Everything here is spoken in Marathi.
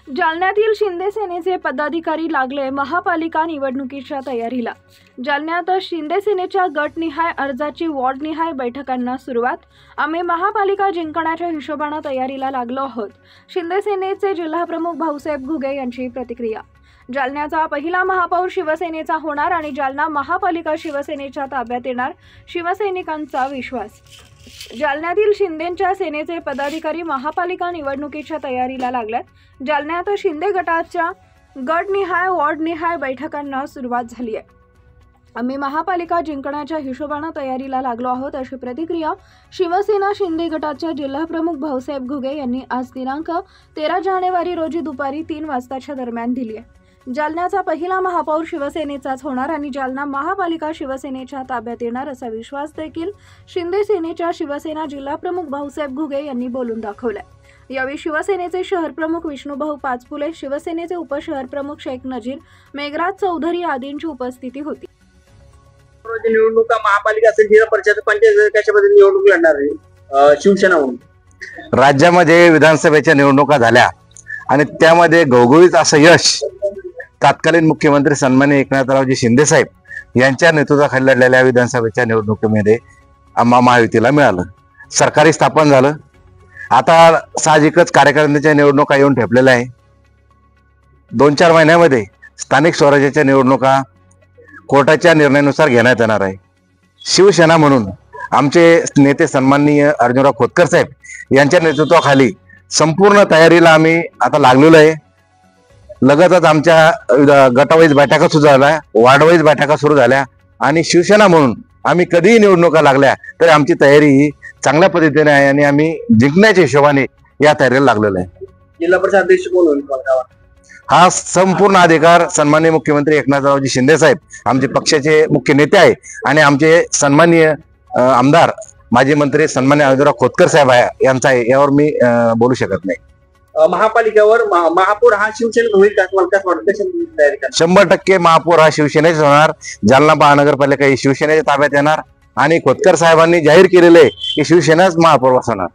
जालन्यातील शिंदे सेनेचे पदाधिकारी लागले महापालिका निवडणुकीच्या तयारीला। जालन्यात शिंदे सेनेच्या गटनिहाय अर्जाची वॉर्डनिहाय बैठकांना सुरुवात। आम्ही महापालिका जिंकण्याच्या हिशोबाने तयारीला लागलो आहोत। शिंदे सेनेचे जिल्हाप्रमुख भाऊसाहेब घुगे यांची प्रतिक्रिया। जालन्याचा पहिला महापौर शिवसेनेचा होणार आणि जालना महापालिका शिवसेनेच्या ताब्यात येणार, शिवसैनिकांचा विश्वास। जालन्यातील शिंदेच्या सेनेचे पदाधिकारी महापालिका निवडणुकीच्या तयारीला लागल्यात। जालन्यात शिंदे गटाच्या गटनिहाय वॉर्डनिहाय बैठकांना सुरुवात झाली आहे। आम्ही महापालिका जिंकण्याच्या हिशोबाने तयारीला लागलो आहोत, अशी प्रतिक्रिया शिवसेना शिंदे गटाच्या जिल्हाप्रमुख भाऊसाहेब घुगे यांनी आज दिनांक 13 जानेवारी रोजी दुपारी 3 वाजताच्या दरम्यान दिली आहे। जालन्याचा पहिला महापौर शिवसेनेचाच होणार आणि जालना महापालिका शिवसेनेच्या ताब्यात येणार, असा विश्वास देखील शिंदे सेनेच्या शिवसेना जिल्हाप्रमुख भाऊसाहेब घुगे यांनी बोलून दाखवलाय। यावेळी शिवसेनेचे शहरप्रमुख विष्णुभाऊ पाचपुले, शिवसेनेचे उपशहरप्रमुख शेख नजीर, मेघराज चौधरी आदींची उपस्थिती होती। निवडणुका महापालिका असेल, जिल्हा परिषद, पंचायत कशामध्ये निवडणूक लढणार आहे शिवसेना म्हणून? राज्यामध्ये विधानसभेच्या निवडणुका झाल्या आणि त्यामध्ये घवघवीत असं यश तत्कालीन मुख्यमंत्री सन्माननीय एकनाथरावजी शिंदे साहेब यांच्या नेतृत्वाखाली लढलेल्या विधानसभेच्या निवडणुकीमध्ये महायुतीला मिळालं। सरकारी स्थापन झालं। आता साहजिकच कार्यकारिणीच्या निवडणुका येऊन ठेपलेल्या आहे। 2-4 महिन्यामध्ये स्थानिक स्वराज्याच्या निवडणुका कोर्टाच्या निर्णयानुसार घेण्यात येणार आहे। शिवसेना म्हणून आमचे नेते सन्माननीय अर्जुनराव खोतकर साहेब यांच्या नेतृत्वाखाली संपूर्ण तयारीला आम्ही आता लागलेलो आहे। लगतच आमच्या गटावाईज बैठका सुरू झाल्या, वार्डवाईज बैठका सुरू झाल्या आणि शिवसेना म्हणून आम्ही कधीही निवडणुका लागल्या तरी आमची तयारी ही चांगल्या पद्धतीने आहे आणि आम्ही जिंकण्याच्या हिशोबाने या तयारीला लागलेलो आहे। जिल्हा परिषद अध्यक्ष कोण होईल? हा संपूर्ण अधिकार सन्माननीय मुख्यमंत्री एकनाथरावजी शिंदे साहेब आमचे पक्षाचे मुख्य नेते आहे आणि आमचे सन्माननीय आमदार माजी मंत्री सन्माननीय अर्जुनराव खोतकर साहेब यांचा आहे। यावर मी बोलू शकत नाही। महापालिकेवर महापौर हा शिवसेना होईल का? तुम्हाला काय वाटतं? कशी तयारी करणार? 100% महापौर हा शिवसेनेचा होणार। जालना महानगरपालिका ही शिवसेनेच्या ताब्यात येणार आणि खोतकर साहेबांनी जाहीर केलेले की शिवसेनाच महापौर असणार।